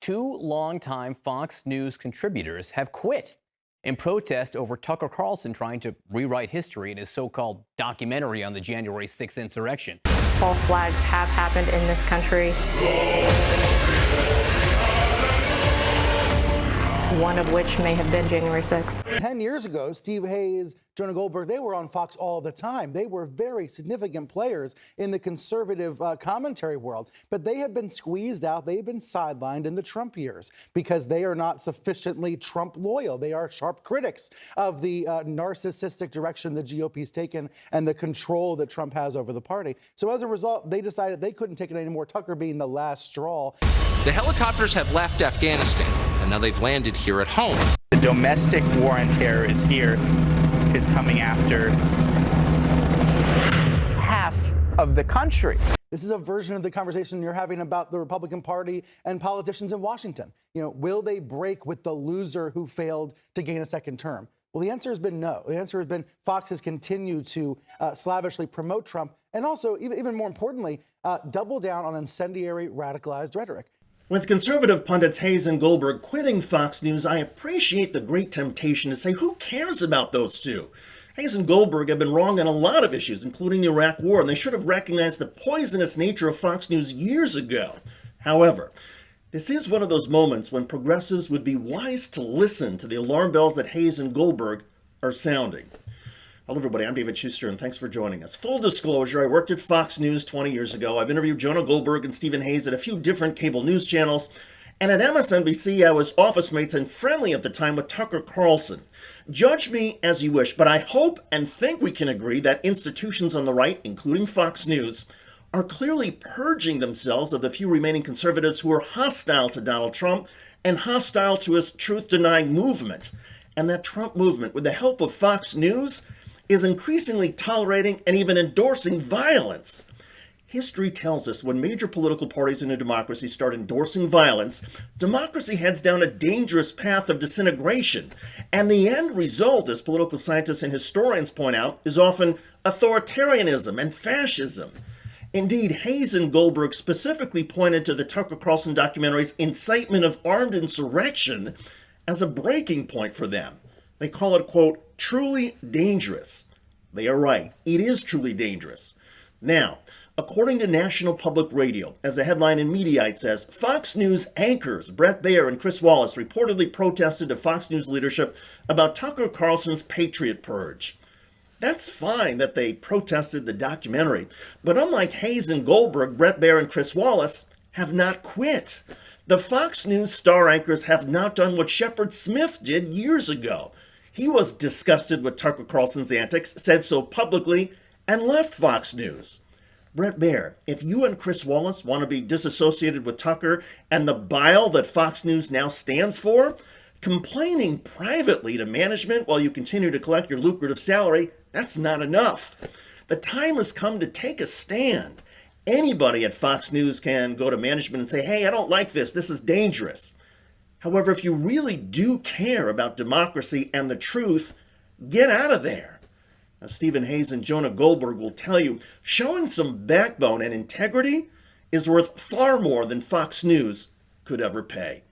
Two longtime Fox News contributors have quit in protest over Tucker Carlson trying to rewrite history in his so-called documentary on the January 6th insurrection. False flags have happened in this country. One of which may have been January 6th. 10 years ago, Steve Hayes, Jonah Goldberg, they were on Fox all the time. They were very significant players in the conservative commentary world, but they have been squeezed out. They've been sidelined in the Trump years because they are not sufficiently Trump loyal. They are sharp critics of the narcissistic direction the GOP's taken and the control that Trump has over the party. So as a result, they decided they couldn't take it anymore, Tucker being the last straw. The helicopters have left Afghanistan, and now they've landed here at home. The domestic war on terror is here, is coming after half of the country. This is a version of the conversation you're having about the Republican Party and politicians in Washington. You know, will they break with the loser who failed to gain a second term? Well, the answer has been no. The answer has been Fox has continued to slavishly promote Trump and also, even more importantly, double down on incendiary radicalized rhetoric. With conservative pundits Hayes and Goldberg quitting Fox News, I appreciate the great temptation to say, who cares about those two? Hayes and Goldberg have been wrong on a lot of issues, including the Iraq War, and they should have recognized the poisonous nature of Fox News years ago. However, this is one of those moments when progressives would be wise to listen to the alarm bells that Hayes and Goldberg are sounding. Hello, everybody. I'm David Shuster, and thanks for joining us. Full disclosure, I worked at Fox News 20 years ago. I've interviewed Jonah Goldberg and Stephen Hayes at a few different cable news channels. And at MSNBC, I was office mates and friendly at the time with Tucker Carlson. Judge me as you wish, but I hope and think we can agree that institutions on the right, including Fox News, are clearly purging themselves of the few remaining conservatives who are hostile to Donald Trump and hostile to his truth-denying movement. And that Trump movement, with the help of Fox News, is increasingly tolerating and even endorsing violence. History tells us when major political parties in a democracy start endorsing violence, democracy heads down a dangerous path of disintegration. And the end result, as political scientists and historians point out, is often authoritarianism and fascism. Indeed, Hayes and Goldberg specifically pointed to the Tucker Carlson documentary's incitement of armed insurrection as a breaking point for them. They call it, quote, truly dangerous. They are right. It is truly dangerous. Now, according to National Public Radio, as the headline in Mediaite says, Fox News anchors Bret Baier and Chris Wallace reportedly protested to Fox News leadership about Tucker Carlson's Patriot Purge. That's fine that they protested the documentary, but unlike Hayes and Goldberg, Bret Baier and Chris Wallace have not quit. The Fox News star anchors have not done what Shepard Smith did years ago. He was disgusted with Tucker Carlson's antics, said so publicly, and left Fox News. Bret Baier, if you and Chris Wallace want to be disassociated with Tucker and the bile that Fox News now stands for, complaining privately to management while you continue to collect your lucrative salary, that's not enough. The time has come to take a stand. Anybody at Fox News can go to management and say, hey, I don't like this. This is dangerous. However, if you really do care about democracy and the truth, get out of there. Now, Stephen Hayes and Jonah Goldberg will tell you, showing some backbone and integrity is worth far more than Fox News could ever pay.